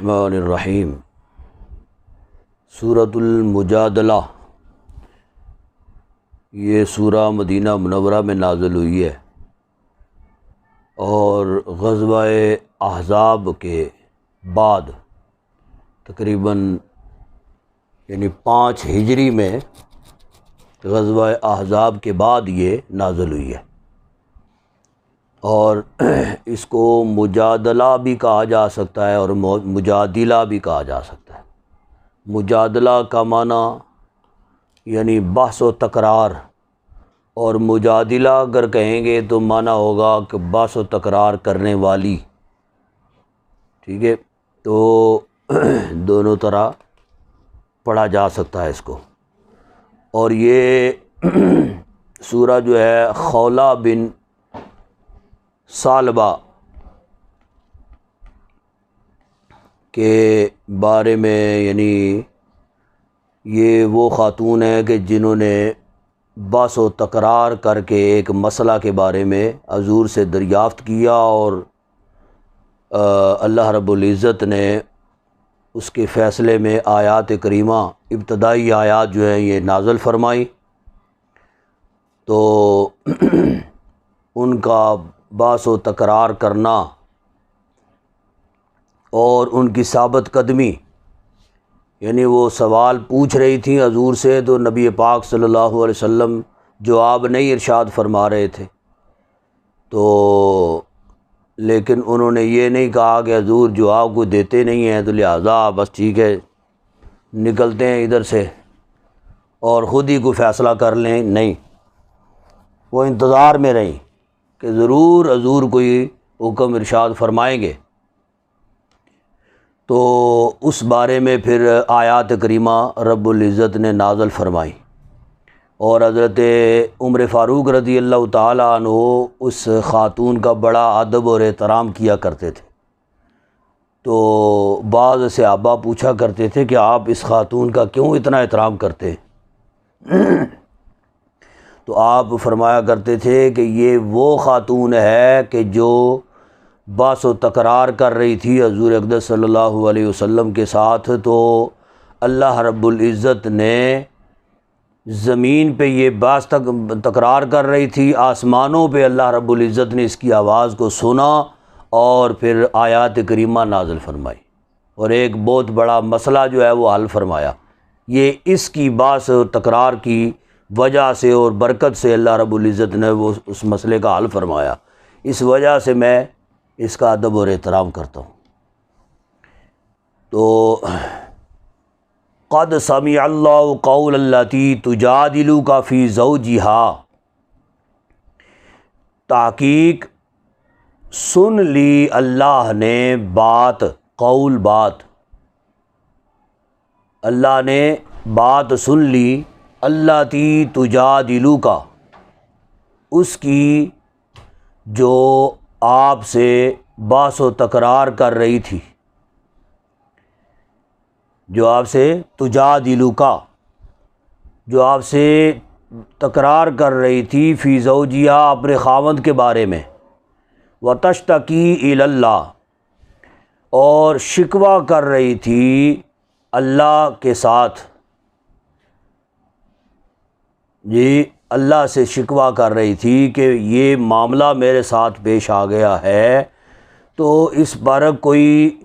الرحمن الرحیم۔ سورۃ المجادلہ، یہ سورہ مدینہ منورہ میں نازل ہوئی ہے اور غزوہ احزاب کے بعد تقریباً 5 ہجری میں غزوہ احزاب کے بعد یہ نازل ہوئی ہے، اور اس کو مجادلہ بھی کہا جا سکتا ہے اور مجادلہ بھی کہا جا سکتا ہے۔ مجادلہ کا معنی یعنی بحث و تکرار، اور مجادلہ اگر کہیں گے تو معنی ہوگا کہ بحث و تکرار کرنے والی، ٹھیک ہے، تو دونوں طرح پڑھا جا سکتا ہے اس کو۔ اور یہ سورہ جو ہے خولہ بن ثعلبہ کے بارے میں، یعنی یہ وہ خاتون ہیں کہ جنہوں نے بحث و تکرار کر کے ایک مسئلہ کے بارے میں حضور سے دریافت کیا، اور اللہ رب العزت نے اس کے فیصلے میں آیات کریمہ، ابتدائی آیات جو ہیں یہ نازل فرمائی، تو ان کا بحث و تکرار کرنا اور ان کی ثابت قدمی، یعنی وہ سوال پوچھ رہی تھیں حضور سے تو نبی پاک صلی اللہ علیہ وسلم جواب نہیں ارشاد فرما رہے تھے، تو لیکن انہوں نے یہ نہیں کہا کہ حضور جواب کو دیتے نہیں ہیں تو لہٰذا بس ٹھیک ہے نکلتے ہیں ادھر سے اور خود ہی کوئی فیصلہ کر لیں، نہیں، وہ انتظار میں رہیں کہ ضرور حضور کوئی حکم ارشاد فرمائیں گے۔ تو اس بارے میں پھر آیات کریمہ رب العزت نے نازل فرمائی، اور حضرت عمر فاروق رضی اللہ تعالیٰ عنہ اس خاتون کا بڑا ادب اور احترام کیا کرتے تھے، تو بعض صحابہ پوچھا کرتے تھے کہ آپ اس خاتون کا کیوں اتنا احترام کرتے ہیں؟ تو آپ فرمایا کرتے تھے کہ یہ وہ خاتون ہے کہ جو بحث و تکرار کر رہی تھی حضور اقدس صلی اللہ علیہ وسلم کے ساتھ، تو اللہ رب العزت نے زمین پہ یہ بحث تکرار کر رہی تھی، آسمانوں پہ اللہ رب العزت نے اس کی آواز کو سنا اور پھر آیات کریمہ نازل فرمائی، اور ایک بہت بڑا مسئلہ جو ہے وہ حل فرمایا۔ یہ اس کی بحث و تکرار کی وجہ سے اور برکت سے اللہ رب العزت نے وہ اس مسئلے کا حل فرمایا، اس وجہ سے میں اس کا ادب اور احترام کرتا ہوں۔ تو قد سمع اللہ قول التی تجادلک فی زوجہا، تحقیق سن لی اللہ نے بات، قول بات، اللہ نے بات سن لی، التی تجادلک، اس کی جو آپ سے بحث و تکرار کر رہی تھی، جو آپ سے تجادلک، جو آپ سے تکرار کر رہی تھی، فی زوجہا، اپنے خاوند کے بارے میں، وتشتکی الی اللہ، اور شکوہ کر رہی تھی اللہ کے ساتھ، جی اللہ سے شکوہ کر رہی تھی کہ یہ معاملہ میرے ساتھ پیش آ گیا ہے، تو اس پر کوئی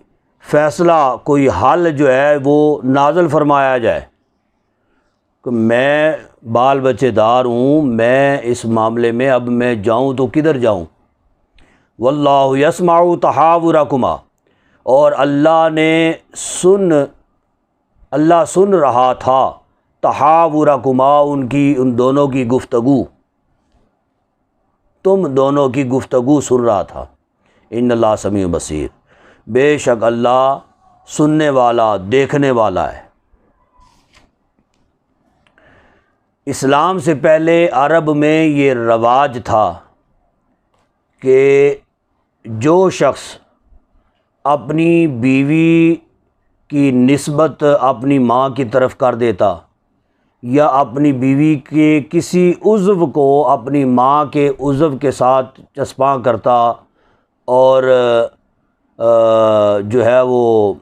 فیصلہ، کوئی حل جو ہے وہ نازل فرمایا جائے، کہ میں بال بچے دار ہوں، میں اس معاملے میں اب میں جاؤں تو کدھر جاؤں؟ واللہ یسمع تحاورکما، اور اللہ سن رہا تھا تحاورکما، ان دونوں کی گفتگو، تم دونوں کی گفتگو سن رہا تھا۔ ان اللہ سمیع بصیر، بے شک اللہ سننے والا، دیکھنے والا ہے۔ اسلام سے پہلے عرب میں یہ رواج تھا کہ جو شخص اپنی بیوی کی نسبت اپنی ماں کی طرف کر دیتا، یا اپنی بیوی کے کسی عضو کو اپنی ماں کے عضو کے ساتھ چسپاں کرتا، اور جو ہے وہ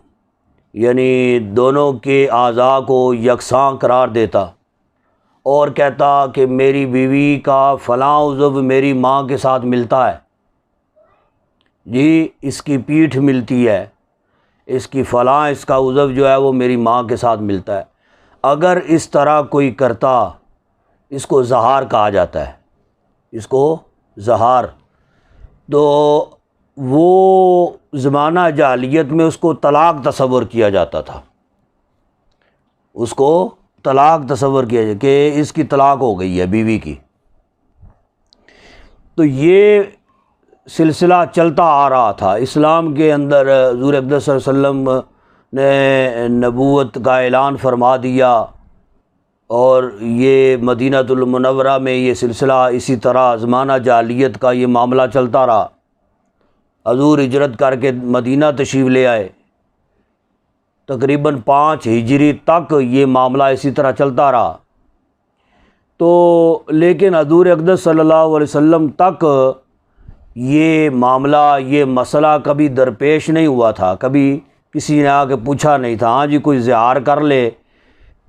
یعنی دونوں کے اعضاء کو یکساں قرار دیتا اور کہتا کہ میری بیوی کا فلاں عضو میری ماں کے ساتھ ملتا ہے، جی اس کی پیٹھ ملتی ہے، اس کی فلاں اس کا عضو جو ہے وہ میری ماں کے ساتھ ملتا ہے، اگر اس طرح کوئی کرتا اس کو زہار کہا جاتا ہے، اس کو زہار۔ تو وہ زمانہ جاہلیت میں اس کو طلاق تصور کیا جاتا تھا، اس کو طلاق تصور کیا جائے کہ اس کی طلاق ہو گئی ہے بیوی کی۔ تو یہ سلسلہ چلتا آ رہا تھا۔ اسلام کے اندر حضور اقدس صلی اللہ علیہ وسلم نے نبوت کا اعلان فرما دیا، اور یہ مدینہ المنورہ میں یہ سلسلہ اسی طرح زمانہ جاہلیت کا یہ معاملہ چلتا رہا۔ حضور ہجرت کر کے مدینہ تشریف لے آئے، تقریباً 5 ہجری تک یہ معاملہ اسی طرح چلتا رہا۔ تو لیکن حضور اقدس صلی اللہ علیہ وسلم تک یہ معاملہ، یہ مسئلہ کبھی درپیش نہیں ہوا تھا، کبھی کسی نے آ کے پوچھا نہیں تھا، ہاں جی کوئی زہار کر لے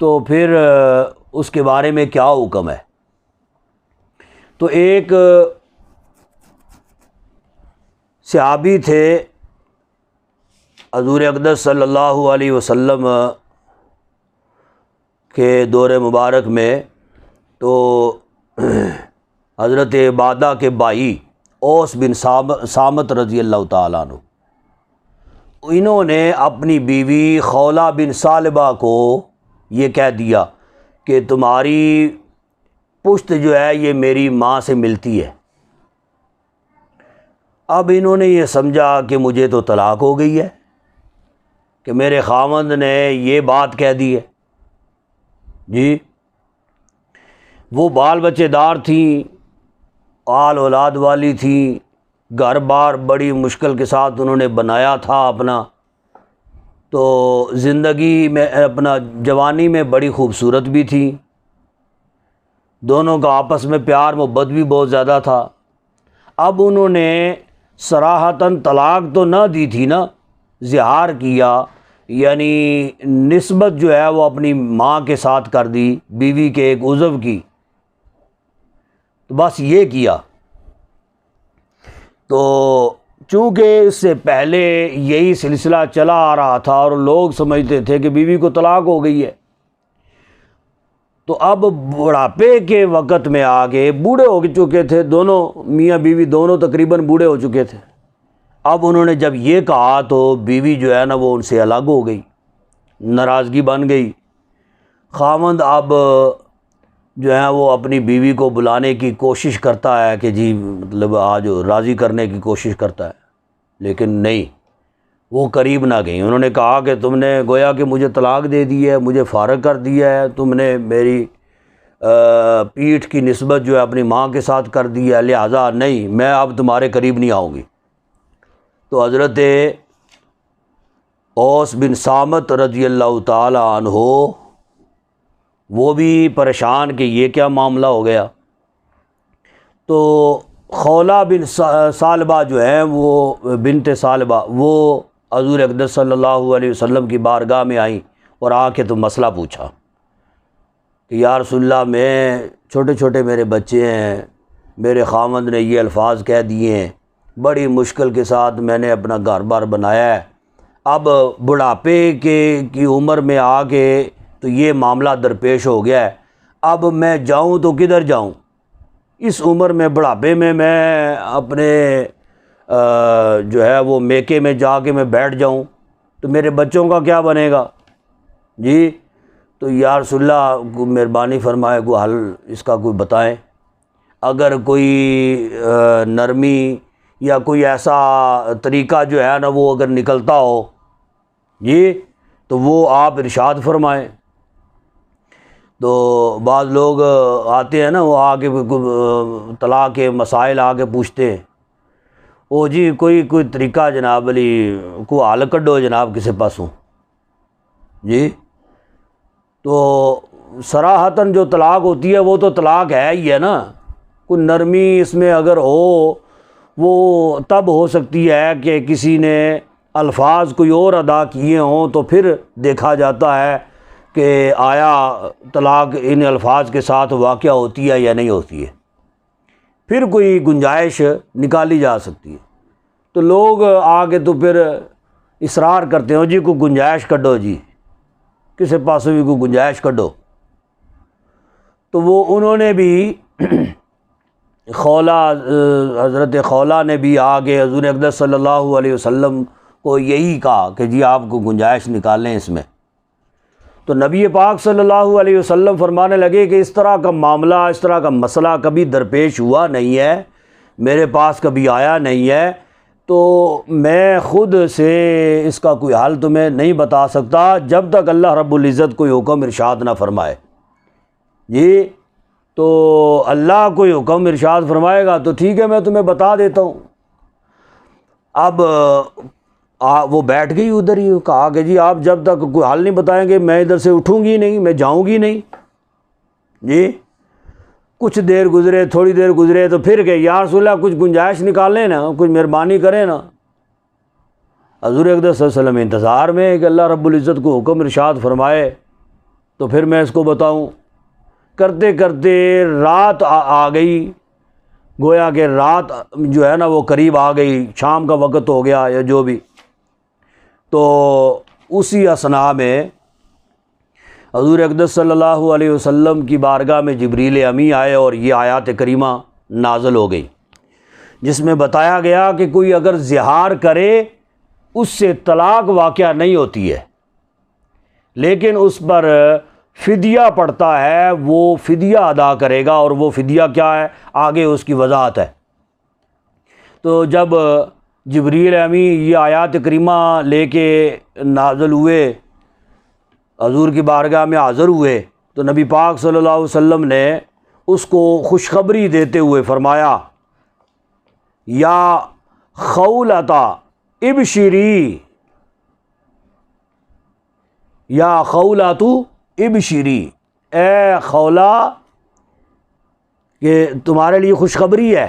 تو پھر اس کے بارے میں کیا حکم ہے۔ تو ایک صحابی تھے حضور اقدس صلی اللہ علیہ وسلم کے دور مبارک میں، تو حضرت عبادہ کے بھائی اوس بن صامت رضی اللہ تعالیٰ عنہ، انہوں نے اپنی بیوی خولہ بن ثعلبہ کو یہ کہہ دیا کہ تمہاری پشت جو ہے یہ میری ماں سے ملتی ہے۔ اب انہوں نے یہ سمجھا کہ مجھے تو طلاق ہو گئی ہے، کہ میرے خاوند نے یہ بات کہہ دی ہے۔ جی وہ بال بچے دار تھیں، آل اولاد والی تھیں، گھر بار بڑی مشکل کے ساتھ انہوں نے بنایا تھا اپنا، تو زندگی میں اپنا جوانی میں بڑی خوبصورت بھی تھی، دونوں کا آپس میں پیار محبت بھی بہت زیادہ تھا۔ اب انہوں نے صراحتاً طلاق تو نہ دی تھی نا، زہار کیا، یعنی نسبت جو ہے وہ اپنی ماں کے ساتھ کر دی، بیوی کے ایک عضو کی، تو بس یہ کیا۔ تو چونکہ اس سے پہلے یہی سلسلہ چلا آ رہا تھا اور لوگ سمجھتے تھے کہ بیوی کو طلاق ہو گئی ہے، تو اب بڑھاپے کے وقت میں آگے بوڑھے ہو چکے تھے دونوں، میاں بیوی دونوں تقریباً بوڑھے ہو چکے تھے۔ اب انہوں نے جب یہ کہا تو بیوی جو ہے نا وہ ان سے الگ ہو گئی، ناراضگی بن گئی۔ خاوند اب جو ہے وہ اپنی بیوی کو بلانے کی کوشش کرتا ہے کہ جی مطلب آج راضی کرنے کی کوشش کرتا ہے، لیکن نہیں، وہ قریب نہ گئیں۔ انہوں نے کہا کہ تم نے گویا کہ مجھے طلاق دے دی ہے، مجھے فارغ کر دیا ہے، تم نے میری پیٹھ کی نسبت جو ہے اپنی ماں کے ساتھ کر دی ہے، لہٰذا نہیں، میں اب تمہارے قریب نہیں آؤں گی۔ تو حضرت اوس بن صامت رضی اللہ تعالی عنہ وہ بھی پریشان کہ یہ کیا معاملہ ہو گیا۔ تو خولہ بن ثعلبہ جو ہیں وہ بنت ثعلبہ، وہ حضور اقدس صلی اللہ علیہ وسلم کی بارگاہ میں آئیں اور آ کے تو مسئلہ پوچھا کہ یا رسول اللہ، میں چھوٹے چھوٹے میرے بچے ہیں، میرے خاوند نے یہ الفاظ کہہ دیے ہیں، بڑی مشکل کے ساتھ میں نے اپنا گھر بار بنایا ہے، اب بڑھاپے کی عمر میں آ کے تو یہ معاملہ درپیش ہو گیا ہے، اب میں جاؤں تو کدھر جاؤں؟ اس عمر میں بڑھاپے میں اپنے جو ہے وہ میکے میں جا کے میں بیٹھ جاؤں تو میرے بچوں کا کیا بنے گا؟ جی تو یا رسول اللہ کو مہربانی فرمائے کوئی حل اس کا کوئی بتائیں، اگر کوئی نرمی یا کوئی ایسا طریقہ جو ہے نا وہ اگر نکلتا ہو جی تو وہ آپ ارشاد فرمائیں۔ تو بعض لوگ آتے ہیں نا، وہ آ کے طلاق کے مسائل آ کے پوچھتے ہیں، او جی کوئی طریقہ جناب علی، کوئی حل کڈو جناب کسی پاسوں جی۔ تو صراحتاً جو طلاق ہوتی ہے وہ تو طلاق ہے ہی ہے نا، کوئی نرمی اس میں اگر ہو وہ تب ہو سکتی ہے کہ کسی نے الفاظ کوئی اور ادا کیے ہوں تو پھر دیکھا جاتا ہے کہ آیا طلاق ان الفاظ کے ساتھ واقع ہوتی ہے یا نہیں ہوتی ہے، پھر کوئی گنجائش نکالی جا سکتی ہے۔ تو لوگ آگے تو پھر اصرار کرتے ہو جی کوئی گنجائش کڈو، جی کسی پاسوں بھی کوئی گنجائش کڈو۔ تو وہ انہوں نے بھی حضرت خولہ نے بھی آگے حضور اقدس صلی اللہ علیہ وسلم کو یہی کہا کہ جی آپ کو گنجائش نکالیں اس میں۔ تو نبی پاک صلی اللہ علیہ وسلم فرمانے لگے کہ اس طرح کا معاملہ، اس طرح کا مسئلہ کبھی درپیش ہوا نہیں ہے، میرے پاس کبھی آیا نہیں ہے، تو میں خود سے اس کا کوئی حل تمہیں نہیں بتا سکتا جب تک اللہ رب العزت کوئی حکم ارشاد نہ فرمائے۔ جی تو اللہ کوئی حکم ارشاد فرمائے گا تو ٹھیک ہے، میں تمہیں بتا دیتا ہوں۔ اب وہ بیٹھ گئی ادھر ہی، کہا کہ جی آپ جب تک کوئی حل نہیں بتائیں گے میں ادھر سے اٹھوں گی نہیں، میں جاؤں گی نہیں۔ جی کچھ دیر گزرے، تھوڑی دیر گزرے تو پھر کہ یا رسول اللہ کچھ گنجائش نکالیں نا، کچھ مہربانی کریں نا۔ حضور اقدس صلی اللہ علیہ وسلم انتظار میں ہے کہ اللہ رب العزت کو حکم ارشاد فرمائے تو پھر میں اس کو بتاؤں۔ کرتے کرتے رات آ گئی، گویا کہ رات جو ہے نا وہ قریب آ گئی، شام کا وقت ہو گیا یا جو بھی۔ تو اسی اثناء میں حضور اقدس صلی اللہ علیہ وسلم کی بارگاہ میں جبریل امی آئے اور یہ آیات کریمہ نازل ہو گئی، جس میں بتایا گیا کہ کوئی اگر زہار کرے اس سے طلاق واقع نہیں ہوتی ہے، لیکن اس پر فدیہ پڑتا ہے، وہ فدیہ ادا کرے گا، اور وہ فدیہ کیا ہے آگے اس کی وضاحت ہے۔ تو جب جبریل امی یہ آیات کریمہ لے کے نازل ہوئے، حضور کی بارگاہ میں حاضر ہوئے، تو نبی پاک صلی اللہ علیہ وسلم نے اس کو خوشخبری دیتے ہوئے فرمایا، یا خولتا ابشری، یا خولاتو ابشری، اے خولہ کہ تمہارے لیے خوشخبری ہے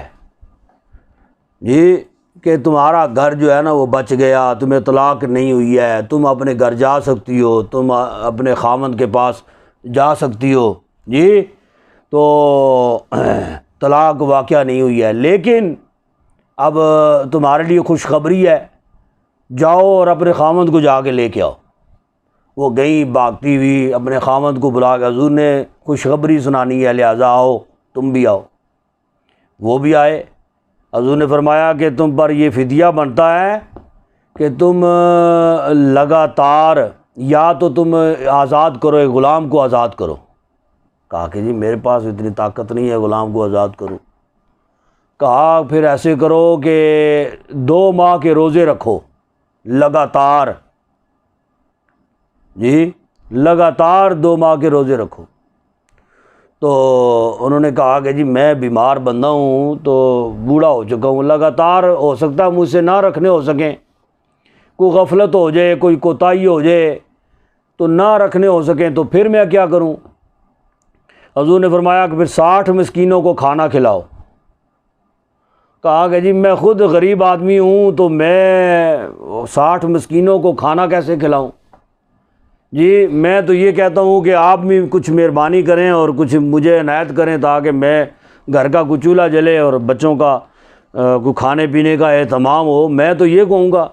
جی کہ تمہارا گھر جو ہے نا وہ بچ گیا، تمہیں طلاق نہیں ہوئی ہے، تم اپنے گھر جا سکتی ہو، تم اپنے خاوند کے پاس جا سکتی ہو۔ جی تو طلاق واقعہ نہیں ہوئی ہے، لیکن اب تمہارے لیے خوشخبری ہے، جاؤ اور اپنے خاوند کو جا کے لے کے آؤ۔ وہ گئی بھاگتی ہوئی، اپنے خاوند کو بلا کے حضور نے خوشخبری سنانی ہے لہٰذا آؤ، تم بھی آؤ۔ وہ بھی آئے، حضور نے فرمایا کہ تم پر یہ فدیہ بنتا ہے کہ تم لگاتار یا تو تم آزاد کرو، ایک غلام کو آزاد کرو۔ کہا کہ جی میرے پاس اتنی طاقت نہیں ہے غلام کو آزاد کروں۔ کہا پھر ایسے کرو کہ 2 ماہ کے روزے رکھو لگاتار، جی لگاتار 2 ماہ کے روزے رکھو۔ تو انہوں نے کہا کہ جی میں بیمار بندہ ہوں، تو بوڑھا ہو چکا ہوں، لگاتار ہو سکتا ہے مجھ سے نہ رکھنے ہو سکیں، کوئی غفلت ہو جائے، کوئی کوتاہی ہو جائے تو نہ رکھنے ہو سکیں، تو پھر میں کیا کروں؟ حضور نے فرمایا کہ پھر 60 مسکینوں کو کھانا کھلاؤ۔ کہا کہ جی میں خود غریب آدمی ہوں تو میں 60 مسکینوں کو کھانا کیسے کھلاؤں؟ جی میں تو یہ کہتا ہوں کہ آپ بھی کچھ مہربانی کریں اور کچھ مجھے عنایت کریں تاکہ میں گھر کا کوئی چولہا جلے اور بچوں کا کوئی کھانے پینے کا اہتمام ہو، میں تو یہ کہوں گا۔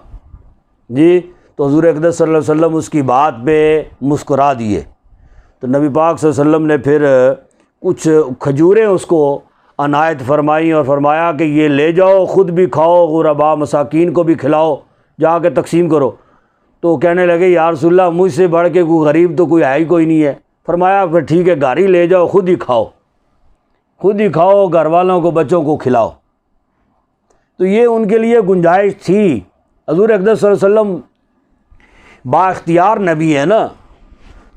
جی تو حضور اقدس صلی اللہ علیہ وسلم اس کی بات پہ مسکرا دیے۔ تو نبی پاک صلی اللہ علیہ وسلم نے پھر کچھ کھجوریں اس کو عنایت فرمائیں اور فرمایا کہ یہ لے جاؤ، خود بھی کھاؤ، غرباء مساکین کو بھی کھلاؤ، جا کے تقسیم کرو۔ تو کہنے لگے یا رسول اللہ مجھ سے بڑھ کے کوئی غریب تو کوئی ہے ہی کوئی نہیں ہے۔ فرمایا پھر ٹھیک ہے گھر ہی لے جاؤ، خود ہی کھاؤ، خود ہی کھاؤ، گھر والوں کو بچوں کو کھلاؤ۔ تو یہ ان کے لیے گنجائش تھی۔ حضور اقدس صلی اللہ علیہ وسلم با اختیار نبی ہے نا،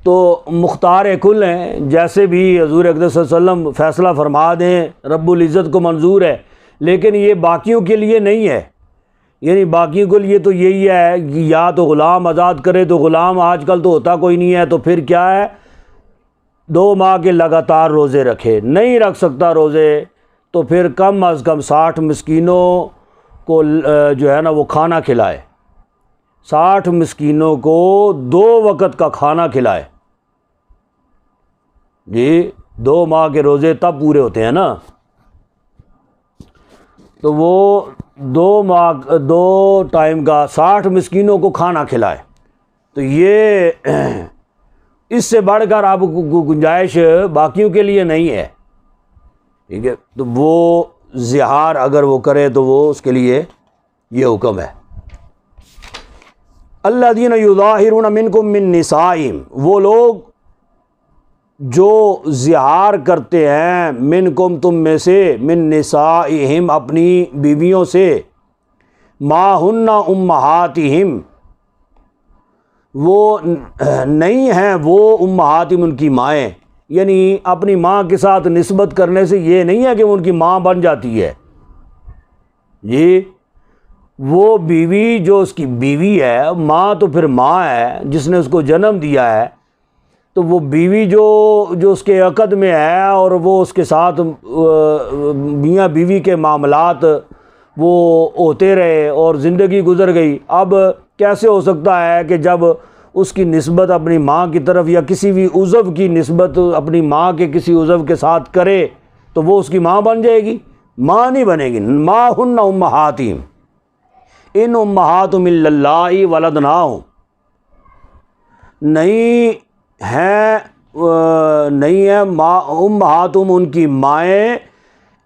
تو مختار کل ہیں، جیسے بھی حضور اقدس صلی اللہ علیہ وسلم فیصلہ فرما دیں رب العزت کو منظور ہے، لیکن یہ باقیوں کے لیے نہیں ہے۔ یعنی باقیوں کے لیے تو یہی ہے کہ یا تو غلام آزاد کرے، تو غلام آج کل تو ہوتا کوئی نہیں ہے، تو پھر کیا ہے 2 ماہ کے لگاتار روزے رکھے۔ نہیں رکھ سکتا روزے تو پھر کم از کم 60 مسکینوں کو جو ہے نا وہ کھانا کھلائے۔ 60 مسکینوں کو 2 وقت کا کھانا کھلائے. جی 2 ماہ کے روزے تب پورے ہوتے ہیں نا, تو وہ 2 ٹائم کا 60 مسکینوں کو کھانا کھلائے. تو یہ اس سے بڑھ کر آپ کو گنجائش باقیوں کے لیے نہیں ہے. ٹھیک ہے, تو وہ زہار اگر وہ کرے تو وہ اس کے لیے یہ حکم ہے. الذین یظاہرون منکم من نسائہم, وہ لوگ جو زہار کرتے ہیں منکم تم میں سے, من نسائہم اپنی بیویوں سے, ما ہن امہاتہم وہ نہیں ہیں وہ امہاتہم ان کی مائیں, یعنی اپنی ماں کے ساتھ نسبت کرنے سے یہ نہیں ہے کہ وہ ان کی ماں بن جاتی ہے. جی وہ بیوی جو اس کی بیوی ہے, ماں تو پھر ماں ہے جس نے اس کو جنم دیا ہے, تو وہ بیوی جو اس کے عقد میں ہے اور وہ اس کے ساتھ میاں بیوی کے معاملات وہ ہوتے رہے اور زندگی گزر گئی. اب کیسے ہو سکتا ہے کہ جب اس کی نسبت اپنی ماں کی طرف یا کسی بھی عضو کی نسبت اپنی ماں کے کسی عضو کے ساتھ کرے تو وہ اس کی ماں بن جائے گی؟ ماں نہیں بنے گی. ما ہن امہاتہم ان امہاتہم الا اللہ ولدناہم, نہیں ہیں امہاتہم ان کی مائیں,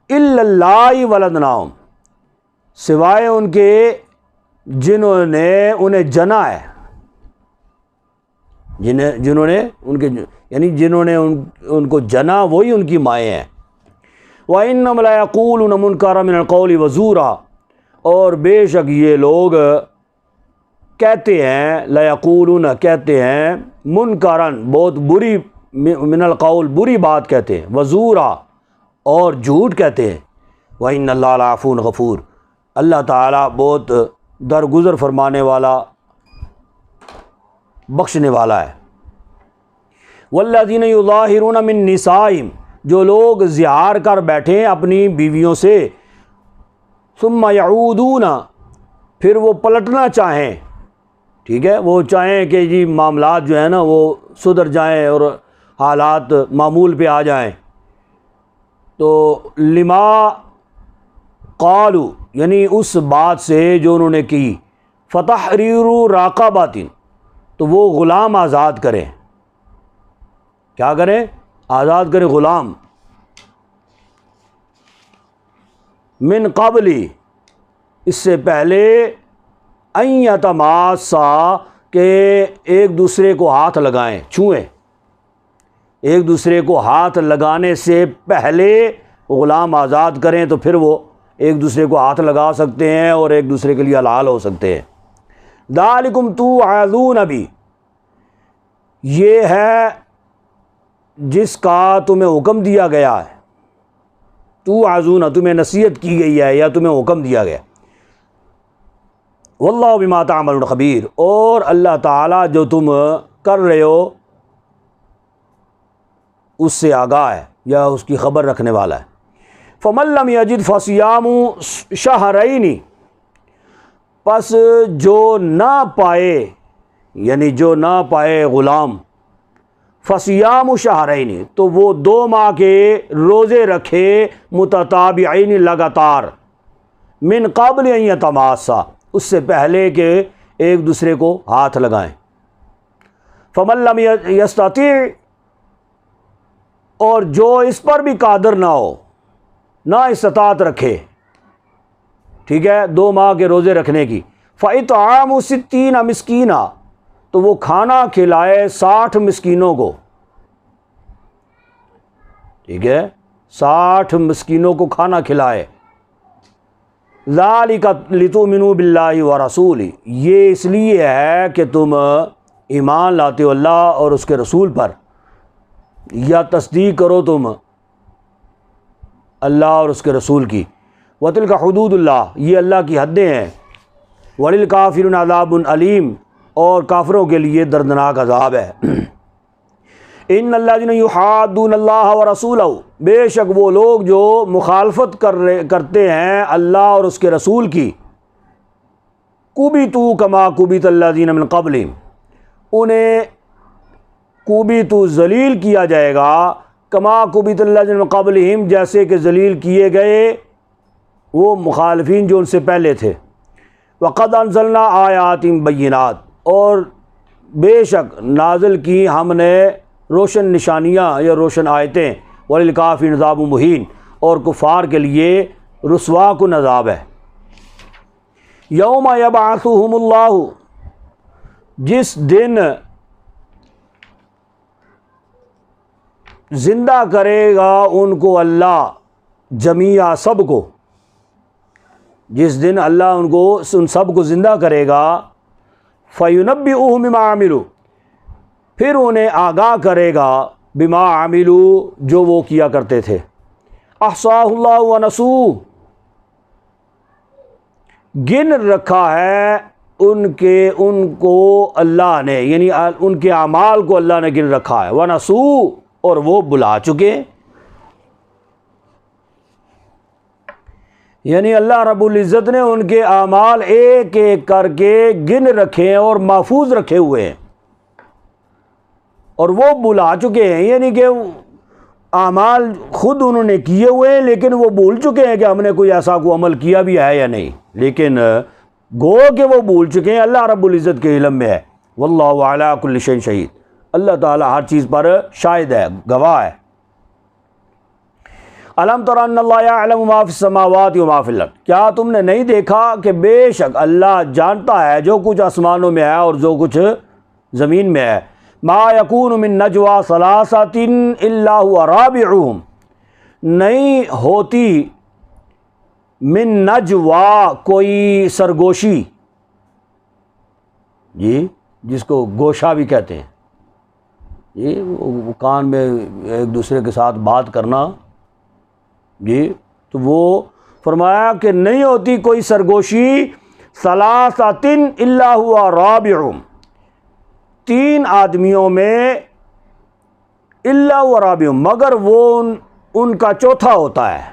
الا اللہ ولدناہم سوائے ان کے جنہوں نے انہیں جنا ہے, جنہوں نے ان کے یعنی جنہوں نے ان کو جنا وہی ان کی مائیں ہیں. وَإِنَّهُمْ لَيَقُولُونَ مُنْكَرًا مِنَ الْقَوْلِ وَزُورًا, اور بے شک یہ لوگ کہتے ہیں, لَيَقُولُونَ کہتے ہیں, مُنْكَرًا بہت بری, من القول بری بات کہتے ہیں, وَزُورًا اور جھوٹ کہتے ہیں. وَإِنَّ اللَّهَ لَعَفُوٌّ غَفُورٌ, اللہ تعالیٰ بہت درگزر فرمانے والا بخشنے والا ہے. والذین یظاہرون من نسائہم, جو لوگ زہار کر بیٹھیں اپنی بیویوں سے, ثم یعودون پھر وہ پلٹنا چاہیں, ٹھیک ہے, وہ چاہیں کہ جی معاملات جو ہیں نا وہ سدھر جائیں اور حالات معمول پہ آ جائیں, تو لما قالوا یعنی اس بات سے جو انہوں نے کی, فتحریر رقبۃ تو وہ غلام آزاد کریں. کیا کریں؟ آزاد کریں غلام. من قبل اس سے پہلے, ان یتماسا کہ ایک دوسرے کو ہاتھ لگائیں, چھوئیں, ایک دوسرے کو ہاتھ لگانے سے پہلے غلام آزاد کریں, تو پھر وہ ایک دوسرے کو ہاتھ لگا سکتے ہیں اور ایک دوسرے کے لیے حلال ہو سکتے ہیں. ذالکم توعظون بہ, یہ ہے جس کا تمہیں حکم دیا گیا ہے, توعظون تمہیں نصیحت کی گئی ہے یا تمہیں حکم دیا گیا. واللہ بما تعملون خبیر, اور اللہ تعالیٰ جو تم کر رہے ہو اس سے آگاہ ہے یا اس کی خبر رکھنے والا ہے. فمن لم یجد فصیام شہرین, پس جو نہ پائے یعنی جو نہ پائے غلام, فصیام شہرین تو وہ 2 ماہ کے روزے رکھے, متتابعین لگاتار, من قبل ان یتماسا اس سے پہلے کہ ایک دوسرے کو ہاتھ لگائیں. فمن لم یستطع اور جو اس پر بھی قادر نہ ہو, نہ استطاعت رکھے, ٹھیک ہے, 2 ماہ کے روزے رکھنے کی, فَإِطْعَامُ 60 مسکینہ تو وہ کھانا کھلائے 60 مسکینوں کو, ٹھیک ہے, 60 مسکینوں کو کھانا کھلائے. ذَلِكَ لِتُؤْمِنُوا بِاللَّهِ وَرَسُولِهِ, یہ اس لیے ہے کہ تم ایمان لاتے ہو اللہ اور اس کے رسول پر, یا تصدیق کرو تم اللہ اور اس کے رسول کی. وَتِلْكَ حُدُودُ اللَّهِ, یہ اللہ کی حدیں ہیں. وَلِلْكَافِرِينَ عَذَابٌ عَلِيمٌ, اور کافروں کے لیے دردناک عذاب ہے. ان الذین یحادون اللہ ورسولہ, بے شک وہ لوگ جو مخالفت کرتے ہیں اللہ اور اس کے رسول کی, کُبِتُوا کما کُبِتَ الذین من قبلہم، انہیں کُبِتُوا ذلیل کیا جائے گا، کما کُبِتَ الذین من قبلہم جیسے کہ ذلیل کیے گئے وہ مخالفین جو ان سے پہلے تھے۔ وَقَدْ أَنزَلْنَا آیَاتٍ بَيِّنَاتٍ، اور بے شک نازل کی ہم نے روشن نشانیاں یا روشن آیتیں، وَلِلْكَافِرِينَ عَذَابٌ مُہِینٌ، اور کفار کے لیے رسوا کن عذاب ہے۔ یوم یبعثہم اللہ، جس دن زندہ کرے گا ان کو اللہ، جمیعا سب کو، جس دن اللہ ان سب کو زندہ کرے گا، فَيُنَبِّئُهُم بِمَا عَمِلُوا، پھر انہیں آگاہ کرے گا، بما عملوا جو وہ کیا کرتے تھے، احصاہ اللہ ونسوہ، گن رکھا ہے ان کو اللہ نے، یعنی ان کے اعمال کو اللہ نے گن رکھا ہے، ونسوہ، اور وہ بلا چکے، یعنی اللہ رب العزت نے ان کے اعمال ایک ایک کر کے گن رکھے ہیں اور محفوظ رکھے ہوئے ہیں، اور وہ بلا چکے ہیں، یعنی کہ اعمال خود انہوں نے کیے ہوئے ہیں لیکن وہ بھول چکے ہیں کہ ہم نے کوئی ایسا کوئی عمل کیا بھی ہے یا نہیں، لیکن گو کہ وہ بھول چکے ہیں، اللہ رب العزت کے علم میں ہے۔ واللہ علی کل شیء شہید، اللہ تعالیٰ ہر چیز پر شاہد ہے، گواہ ہے۔ الم تر ان اللہ یعلم ما فی السماوات و ما فی الارض، کیا تم نے نہیں دیکھا کہ بے شک اللہ جانتا ہے جو کچھ آسمانوں میں ہے اور جو کچھ زمین میں ہے۔ ما یکون من نجوا ثلاثۃ الا هو رابعهم، نہیں ہوتی من نجوا کوئی سرگوشی، جی جس کو گوشہ بھی کہتے ہیں، جی وہ کان میں ایک دوسرے کے ساتھ بات کرنا، جی تو وہ فرمایا کہ نہیں ہوتی کوئی سرگوشی، ثلاثۃ الا هو رابعهم، تین آدمیوں میں، الا هو رابعهم، مگر وہ ان کا چوتھا ہوتا ہے،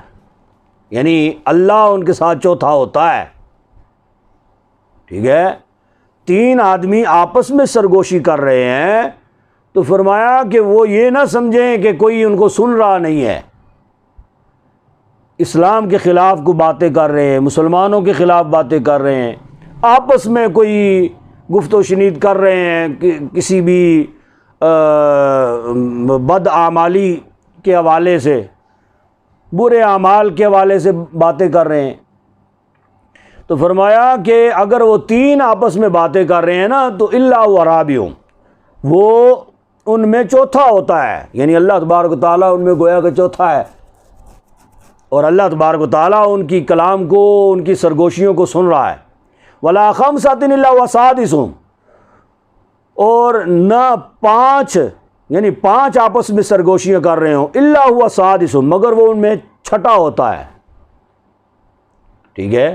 یعنی اللہ ان کے ساتھ چوتھا ہوتا ہے، ٹھیک ہے۔ تین آدمی آپس میں سرگوشی کر رہے ہیں تو فرمایا کہ وہ یہ نہ سمجھیں کہ کوئی ان کو سن رہا نہیں ہے، اسلام کے خلاف کو باتیں کر رہے ہیں، مسلمانوں کے خلاف باتیں کر رہے ہیں، آپس میں کوئی گفت و شنید کر رہے ہیں، کسی بھی بد اعمالی کے حوالے سے، برے اعمال کے حوالے سے باتیں کر رہے ہیں، تو فرمایا کہ اگر وہ تین آپس میں باتیں کر رہے ہیں نا تو الا هو رابعهم، وہ ان میں چوتھا ہوتا ہے، یعنی اللہ تبارک و تعالیٰ ان میں گویا کہ چوتھا ہے، اور اللہ تبارک و تعالیٰ ان کی کلام کو، ان کی سرگوشیوں کو سن رہا ہے۔ ولا خمسۃ الا هو سادسهم، اور نہ پانچ، یعنی پانچ آپس میں سرگوشیاں کر رہے ہوں، الا هو سادسهم، مگر وہ ان میں چھٹا ہوتا ہے، ٹھیک ہے۔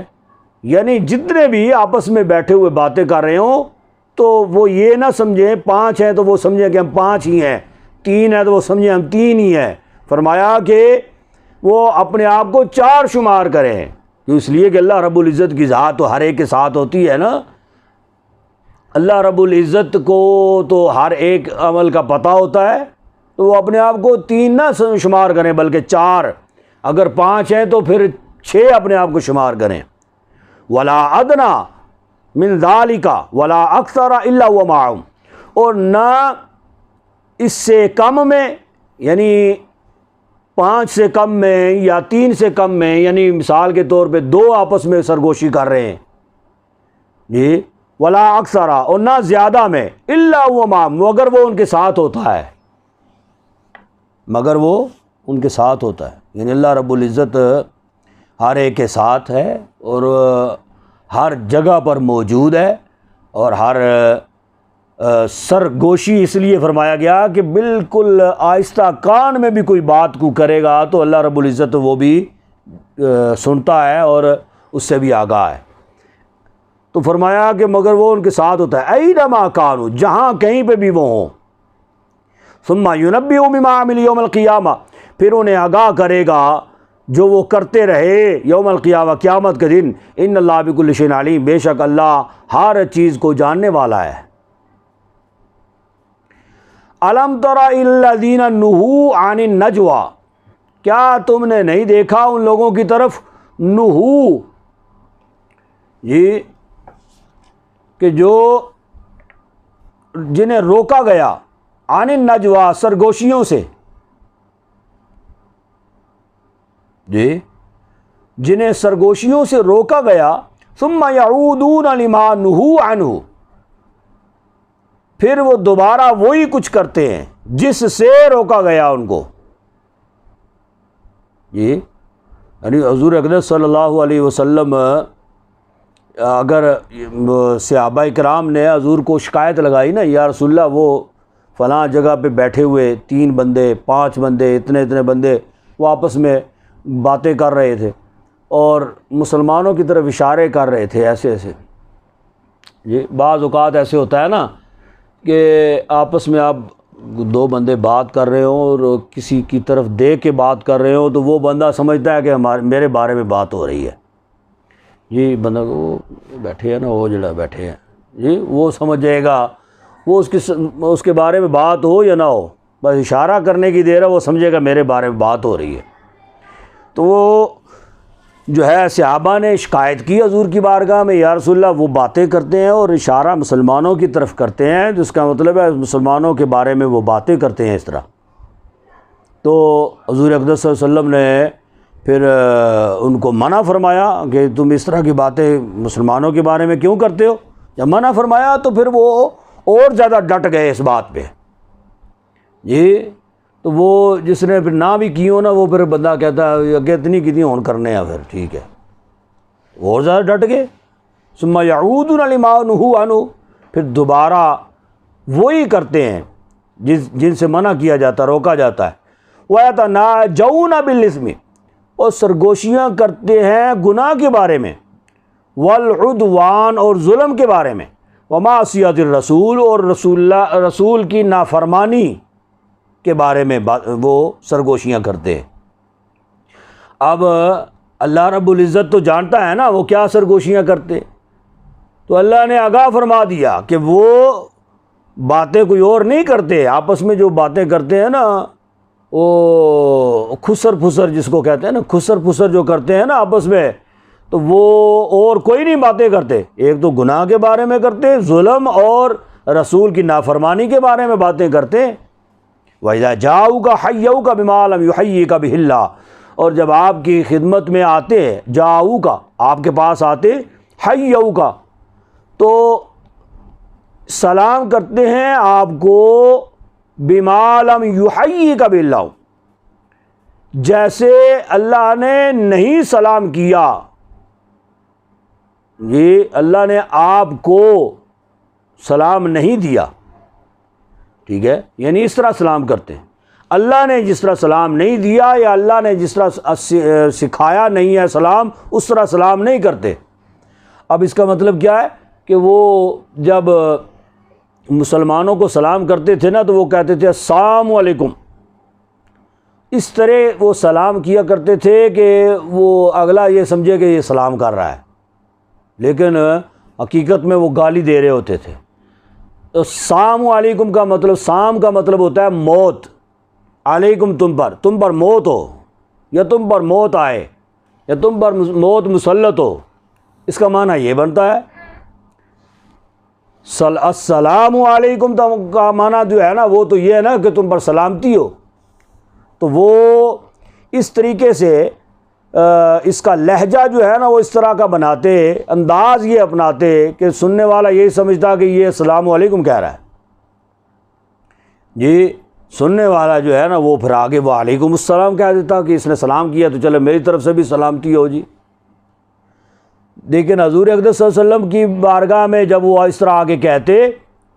یعنی جتنے بھی آپس میں بیٹھے ہوئے باتیں کر رہے ہوں تو وہ یہ نہ سمجھیں پانچ ہیں تو وہ سمجھیں کہ ہم پانچ ہی ہیں، تین ہیں تو وہ سمجھیں ہم تین ہی ہیں، فرمایا کہ وہ اپنے آپ کو چار شمار کریں، اس لیے کہ اللہ رب العزت کی ذات تو ہر ایک کے ساتھ ہوتی ہے نا، اللہ رب العزت کو تو ہر ایک عمل کا پتہ ہوتا ہے، تو وہ اپنے آپ کو تین نہ شمار کریں بلکہ چار، اگر پانچ ہیں تو پھر چھ اپنے آپ کو شمار کریں۔ ولا ادنا من ذالک ولا اکثر الا هو معهم، اور نہ اس سے کم میں، یعنی پانچ سے کم میں یا تین سے کم میں، یعنی مثال کے طور پہ دو آپس میں سرگوشی کر رہے ہیں، جی ولا اکثر، اور نہ زیادہ میں، الا هو معهم، مگر وہ ان کے ساتھ ہوتا ہے، مگر وہ ان کے ساتھ ہوتا ہے، یعنی اللہ رب العزت ہر ایک کے ساتھ ہے اور ہر جگہ پر موجود ہے، اور ہر سرگوشی اس لیے فرمایا گیا کہ بالکل آہستہ کان میں بھی کوئی بات کو کرے گا تو اللہ رب العزت وہ بھی سنتا ہے اور اس سے بھی آگاہ ہے، تو فرمایا کہ مگر وہ ان کے ساتھ ہوتا ہے، اینما کانوا، جہاں کہیں پہ بھی وہ ہوں، ثم ينبئهم بما عملوا یوم القیامہ، پھر انہیں آگاہ کرے گا جو وہ کرتے رہے یوم القیامہ، قیامت کے دن، ان اللہ بکل شیء علیم، بے شک اللہ ہر چیز کو جاننے والا ہے۔ الم تر الی الذین نہوا عن النجوی، کیا تم نے نہیں دیکھا ان لوگوں کی طرف، نہو یہ کہ جو جنہیں روکا گیا، عن النجوی سرگوشیوں سے، جی جنہیں سرگوشیوں سے روکا گیا، ثم یعودون لما نہوا عنہ، پھر وہ دوبارہ وہی کچھ کرتے ہیں جس سے روکا گیا ان کو۔ جی یعنی حضور اقدس صلی اللہ علیہ وسلم، اگر صحابہ کرام نے حضور کو شکایت لگائی نا، یا رسول اللہ وہ فلاں جگہ پہ بیٹھے ہوئے 3 بندے 5 بندے اتنے بندے وہ آپس میں باتیں کر رہے تھے اور مسلمانوں کی طرف اشارے کر رہے تھے ایسے ایسے، جی بعض اوقات ایسے ہوتا ہے نا کہ آپس میں آپ 2 بندے بات کر رہے ہوں اور کسی کی طرف دیکھ کے بات کر رہے ہوں تو وہ بندہ سمجھتا ہے کہ میرے بارے میں بات ہو رہی ہے، جی بندہ وہ بیٹھے ہیں نا، وہ جڑا بیٹھے ہیں، جی وہ سمجھ جائے گا، وہ اس کے بارے میں بات ہو یا نہ ہو، بس اشارہ کرنے کی دیر ہے، وہ سمجھے گا میرے بارے میں بات ہو رہی ہے۔ تو وہ جو ہے صحابہ نے شکایت کی حضور کی بارگاہ میں، یا رسول اللہ وہ باتیں کرتے ہیں اور اشارہ مسلمانوں کی طرف کرتے ہیں، جس کا مطلب ہے مسلمانوں کے بارے میں وہ باتیں کرتے ہیں اس طرح۔ تو حضور اقدس صلی اللہ علیہ وسلم نے پھر ان کو منع فرمایا کہ تم اس طرح کی باتیں مسلمانوں کے بارے میں کیوں کرتے ہو؟ جب منع فرمایا تو پھر وہ اور زیادہ ڈٹ گئے اس بات پہ، جی تو وہ جس نے پھر نہ بھی کی ہو نا، وہ پھر بندہ کہتا ہے اگے اتنی کی ہون کرنے ہیں، پھر ٹھیک ہے اور زیادہ ڈٹ گئے۔ ثم یعودون لما نہوا عنہ، پھر دوبارہ وہی کرتے ہیں جن سے منع کیا جاتا، روکا جاتا ہے۔ وَيَتَنَاجَوْنَ بِالْإِثْمِ، اور سرگوشیاں کرتے ہیں گناہ کے بارے میں، والعدوان اور ظلم کے بارے میں، ومعصیت الرسول اور رسول کی نافرمانی کے بارے میں وہ سرگوشیاں کرتے ہیں۔ اب اللہ رب العزت تو جانتا ہے نا وہ کیا سرگوشیاں کرتے، تو اللہ نے آگاہ فرما دیا کہ وہ باتیں کوئی اور نہیں کرتے، آپس میں جو باتیں کرتے ہیں نا وہ خسر پھسر جس کو کہتے ہیں نا، خسر پھسر جو کرتے ہیں نا آپس میں، تو وہ اور کوئی نہیں باتیں کرتے، ایک تو گناہ کے بارے میں کرتے، ظلم اور رسول کی نافرمانی کے بارے میں باتیں کرتے۔ وَإِذَا جَاءُوكَ حَيَّوْكَ بِمَا لَمْ يُحَيِّكَ بِهِ اللَّهُ، اور جب آپ کی خدمت میں آتے، جاؤکا آپ کے پاس آتے، حَيَّوْكَ تو سلام کرتے ہیں آپ کو، بِمَا لَمْ يُحَيِّكَ بِهِ اللَّهُ جیسے اللہ نے نہیں سلام کیا، یہ اللہ نے آپ کو سلام نہیں دیا، ٹھیک ہے، یعنی اس طرح سلام کرتے ہیں، اللہ نے جس طرح سلام نہیں دیا یا اللہ نے جس طرح سکھایا نہیں ہے سلام، اس طرح سلام نہیں کرتے۔ اب اس کا مطلب کیا ہے کہ وہ جب مسلمانوں کو سلام کرتے تھے نا تو وہ کہتے تھے السلام علیکم، اس طرح وہ سلام کیا کرتے تھے کہ وہ اگلا یہ سمجھے کہ یہ سلام کر رہا ہے، لیکن حقیقت میں وہ گالی دے رہے ہوتے تھے۔ تو السلام علیکم کا مطلب، سام کا مطلب ہوتا ہے موت، علیکم تم پر موت ہو، یا تم پر موت آئے، یا تم پر موت مسلط ہو، اس کا معنی یہ بنتا ہے۔ السلام علیکم کا معنی جو ہے نا وہ تو یہ ہے نا کہ تم پر سلامتی ہو، تو وہ اس طریقے سے اس کا لہجہ جو ہے نا وہ اس طرح کا بناتے، انداز یہ اپناتے کہ سننے والا یہی سمجھتا کہ یہ السلام علیکم کہہ رہا ہے، جی سننے والا جو ہے نا وہ پھر آگے وہ علیکم السلام کہہ دیتا کہ اس نے سلام کیا تو چلے میری طرف سے بھی سلامتی ہو جی۔ لیکن حضور اقدس صلی اللہ علیہ وسلم کی بارگاہ میں جب وہ اس طرح آگے کہتے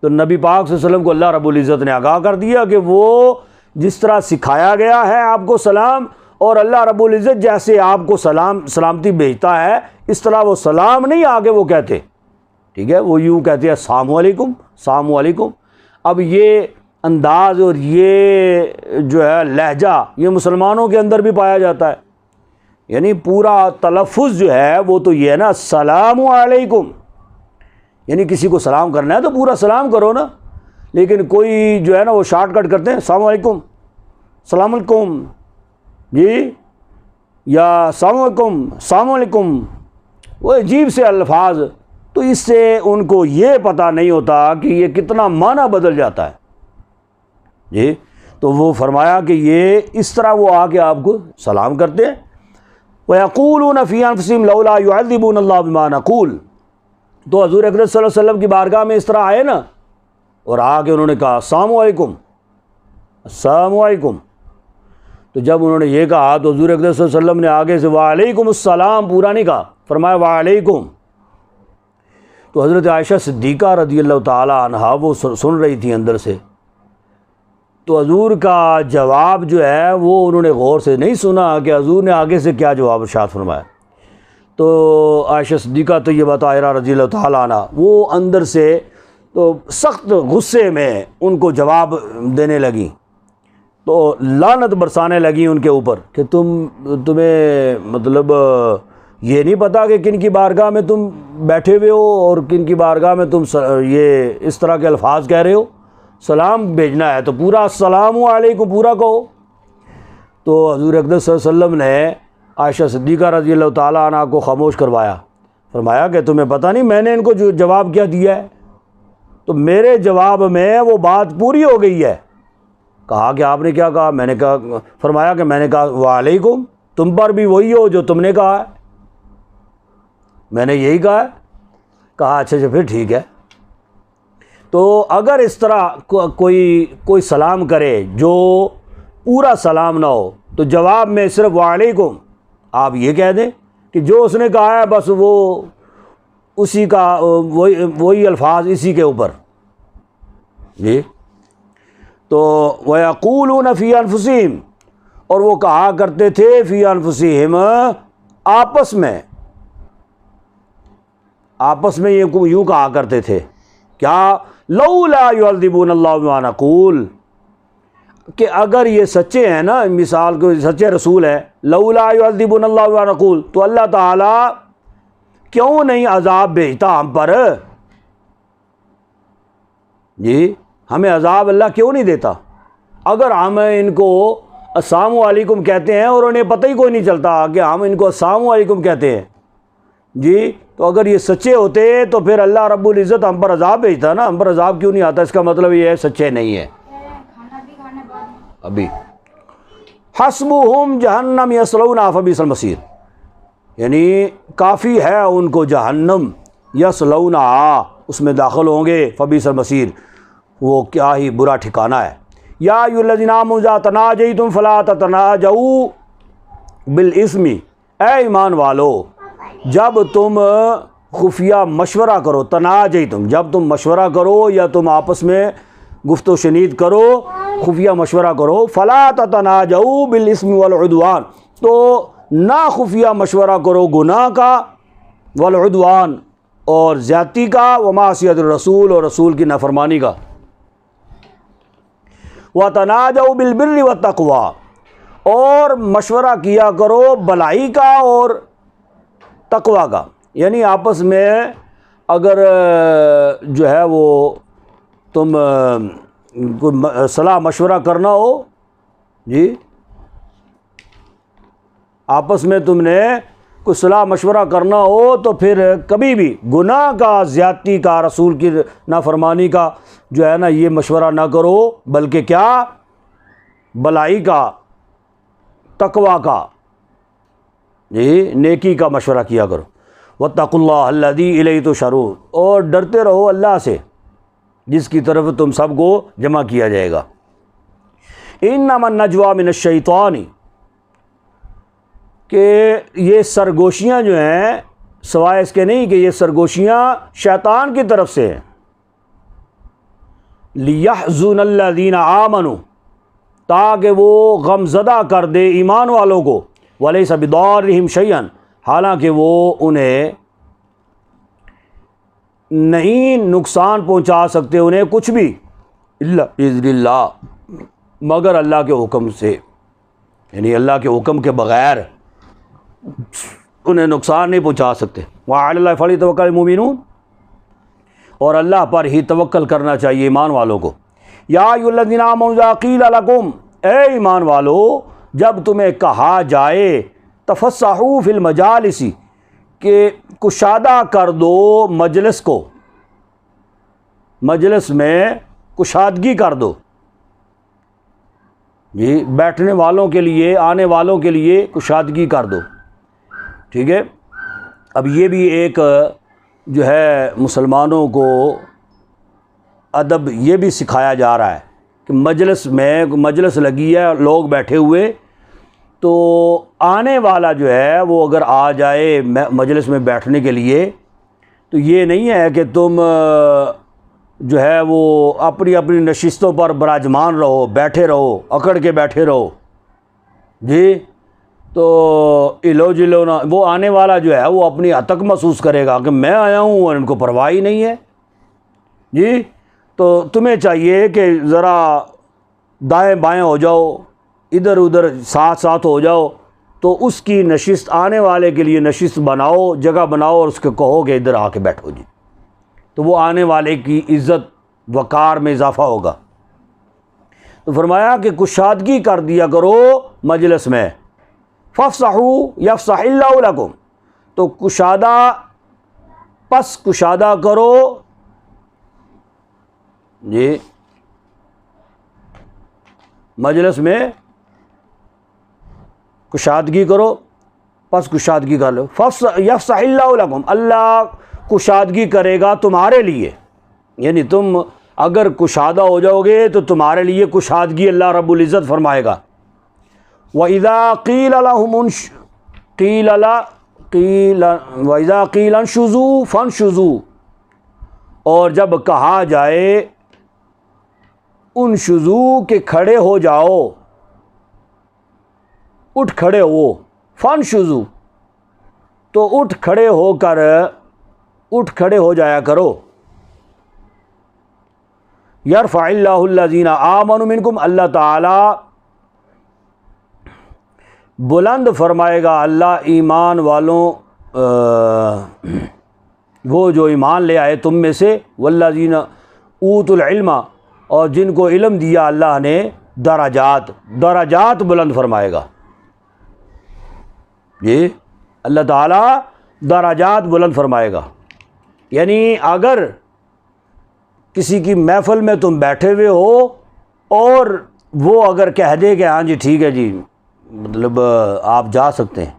تو نبی پاک صلی اللہ علیہ وسلم کو اللہ رب العزت نے آگاہ کر دیا کہ وہ جس طرح سکھایا گیا ہے آپ کو سلام، اور اللہ رب العزت جیسے آپ کو سلامتی بھیجتا ہے اس طرح وہ سلام نہیں آگے وہ کہتے، ٹھیک ہے، وہ یوں کہتے ہیں السلام علیکم، السلام علیکم۔ اب یہ انداز اور یہ جو ہے لہجہ یہ مسلمانوں کے اندر بھی پایا جاتا ہے، یعنی پورا تلفظ جو ہے وہ تو یہ ہے نا السلام علیکم، یعنی کسی کو سلام کرنا ہے تو پورا سلام کرو نا، لیکن کوئی جو ہے نا وہ شارٹ کٹ کرتے ہیں السلام علیکم، السلام علیکم جی، یا السلام علیکم، السلام علیکم، وہ عجیب سے الفاظ، تو اس سے ان کو یہ پتہ نہیں ہوتا کہ یہ کتنا معنی بدل جاتا ہے جی۔ تو وہ فرمایا کہ یہ اس طرح وہ آ کے آپ کو سلام کرتے ہیں۔ وَيَقُولُونَ فِي أَنفُسِهِمْ لَوْلَا يُعَذِّبُونَ اللَّهَ بِمَا نَقُولُ، تو حضور اقدس صلی اللہ علیہ وسلم کی بارگاہ میں اس طرح آئے نا، اور آ کے انہوں نے کہا السلام علیکم، السلام علیکم، تو جب انہوں نے یہ کہا تو حضور اقدس صلی اللہ علیہ وسلم نے آگے سے وعلیکم السلام پورا نہیں کہا، فرمایا وعلیکم۔ تو حضرت عائشہ صدیقہ رضی اللہ تعالی عنہا وہ سن رہی تھی اندر سے، تو حضور کا جواب جو ہے وہ انہوں نے غور سے نہیں سنا کہ حضور نے آگے سے کیا جواب ارشاد فرمایا۔ تو عائشہ صدیقہ طیبہ طاہرہ رضی اللہ تعالیٰ عنہ وہ اندر سے تو سخت غصے میں ان کو جواب دینے لگیں، تو لعنت برسانے لگیں ان کے اوپر کہ تمہیں مطلب یہ نہیں پتہ کہ کن کی بارگاہ میں تم بیٹھے ہوئے ہو اور کن کی بارگاہ میں تم یہ اس طرح کے الفاظ کہہ رہے ہو، سلام بھیجنا ہے تو پورا السلام علیکم پورا کہو۔ تو حضور اقدس صلی اللہ علیہ وسلم نے عائشہ صدیقہ رضی اللہ تعالیٰ عنہ کو خاموش کروایا، فرمایا کہ تمہیں پتہ نہیں میں نے ان کو جو جواب کیا دیا ہے، تو میرے جواب میں وہ بات پوری ہو گئی ہے۔ کہا کہ آپ نے کیا کہا؟ میں نے کہا، فرمایا کہ میں نے کہا وعلیکم، تم پر بھی وہی ہو جو تم نے کہا ہے، میں نے یہی کہا ہے۔ کہا اچھا پھر ٹھیک ہے۔ تو اگر اس طرح کوئی سلام کرے جو پورا سلام نہ ہو تو جواب میں صرف وعلیکم آپ یہ کہہ دیں کہ جو اس نے کہا ہے بس وہ اسی کا وہی الفاظ اسی کے اوپر جی۔ تو وَيَقُولُونَ فِي أَنفُسِهِمْ، اور وہ کہا کرتے تھے فی انفسہم آپس میں یوں کہا کرتے تھے کیا لولا یعذبون اللہ بما نقول، کہ اگر یہ سچے ہیں نا، مثال کو سچے رسول ہیں، لولا یعذبون اللہ بما نقول، تو اللہ تعالیٰ کیوں نہیں عذاب بھیجتا ہم پر جی، ہمیں عذاب اللہ کیوں نہیں دیتا؟ اگر ہم ان کو السلام علیکم کہتے ہیں اور انہیں پتہ ہی کوئی نہیں چلتا کہ ہم ان کو السلام علیکم کہتے ہیں جی، تو اگر یہ سچے ہوتے تو پھر اللہ رب العزت ہم پر عذاب بھیجتا نا، ہم پر عذاب کیوں نہیں آتا؟ اس کا مطلب یہ ہے سچے نہیں ہے۔ ابھی حسبہم جہنم یصلونہا فبئس المصیر، یعنی کافی ہے ان کو جہنم، یصلونہا اس میں داخل ہوں گے، فبئس المصیر وہ کیا ہی برا ٹھکانہ ہے۔ یا ایھا الذین آمنوا اذا تناجیتم فلا تتناجوا بالاسم، اے ایمان والو جب تم خفیہ مشورہ کرو، تناجیتم جب تم مشورہ کرو یا تم آپس میں گفت و شنید کرو، خفیہ مشورہ کرو، فلا تتناجوا بالاسم والعدوان، تو نہ خفیہ مشورہ کرو گناہ کا، والعدوان اور زیادتی کا، ومعصیت الرسول اور رسول کی نافرمانی کا، وَتَنَاجَوْا بِالْبِرِّ وَالتَّقْوَى اور مشورہ کیا کرو بلائی کا اور تقوی کا، یعنی آپس میں اگر جو ہے وہ تم صلاح مشورہ کرنا ہو جی، آپس میں تم نے کوئی صلاح مشورہ کرنا ہو تو پھر کبھی بھی گناہ کا، زیادتی کا، رسول کی نافرمانی کا جو ہے نا یہ مشورہ نہ کرو، بلکہ کیا بلائی کا، تقوی کا جی، نیکی کا مشورہ کیا کرو۔ واتقوا اللہ الذی الیہ تحشرون، اور ڈرتے رہو اللہ سے جس کی طرف تم سب کو جمع کیا جائے گا۔ انما النجوى من الشیطان، کہ یہ سرگوشیاں جو ہیں سوائے اس کے نہیں کہ یہ سرگوشیاں شیطان کی طرف سے ہیں، لیحزن الذین آمنوا تاکہ وہ غم زدہ کر دے ایمان والوں کو، ولیس بضارہم شیئا حالانکہ وہ انہیں نہیں نقصان پہنچا سکتے انہیں کچھ بھی، الا باذن اللہ مگر اللہ کے حکم سے، یعنی اللہ کے حکم کے بغیر انہیں نقصان نہیں پہنچا سکتے۔ وَعَلَى اللَّهِ فَلْيَتَوَكَّلِ الْمُؤْمِنُونَ، اور اللہ پر ہی توکل کرنا چاہیے ایمان والوں کو۔ یا ایھا الذین آمنوا اذا قیل لکم، اے ایمان والو جب تمہیں کہا جائے تفسحوا فی المجالس، کہ کشادہ کر دو مجلس کو، مجلس میں کشادگی کر دو، جی بیٹھنے والوں کے لیے، آنے والوں کے لیے کشادگی کر دو، ٹھیک ہے۔ اب یہ بھی ایک جو ہے مسلمانوں کو ادب یہ بھی سکھایا جا رہا ہے کہ مجلس میں، مجلس لگی ہے، لوگ بیٹھے ہوئے، تو آنے والا جو ہے وہ اگر آ جائے مجلس میں بیٹھنے کے لیے، تو یہ نہیں ہے کہ تم جو ہے وہ اپنی اپنی نشستوں پر براجمان رہو، بیٹھے رہو، اکڑ کے بیٹھے رہو، جی تو الو جلو نہ، وہ آنے والا جو ہے وہ اپنی ہتک محسوس کرے گا کہ میں آیا ہوں اور ان کو پرواہ ہی نہیں ہے، جی تو تمہیں چاہیے کہ ذرا دائیں بائیں ہو جاؤ، ادھر ادھر ساتھ ساتھ ہو جاؤ، تو اس کی نشست، آنے والے کے لیے نشست بناؤ، جگہ بناؤ، اور اس کو کہو کہ ادھر آ کے بیٹھو جی، تو وہ آنے والے کی عزت وقار میں اضافہ ہوگا۔ تو فرمایا کہ کشادگی کر دیا کرو مجلس میں، فافصحوا یفصح اللہ لکم، تو کشادہ، پس کشادہ کرو، جی مجلس میں کشادگی کرو، پس کشادگی کر لو، یفصح اللہ لکم، اللہ کشادگی کرے گا تمہارے لیے، یعنی تم اگر کشادہ ہو جاؤ گے تو تمہارے لیے کشادگی اللہ رب العزت فرمائے گا۔ وَإِذَا قِيلَ انشُزُوا فَانشُزُوا، اور جب کہا جائے انشزوا کہ کھڑے ہو جاؤ، اٹھ کھڑے ہو، فانشزوا تو اٹھ کھڑے ہو کر، اٹھ کھڑے ہو جایا کرو۔ یرفع اللہ الذین آمنوا منکم، اللہ تعالی بلند فرمائے گا اللہ ایمان والوں، وہ جو ایمان لے آئے تم میں سے، والذین اوتوا العلم، اور جن کو علم دیا اللہ نے، درجات، درجات بلند فرمائے گا، جی اللہ تعالیٰ درجات بلند فرمائے گا۔ یعنی اگر کسی کی محفل میں تم بیٹھے ہوئے ہو اور وہ اگر کہہ دے کہ ہاں جی ٹھیک ہے جی مطلب آپ جا سکتے ہیں،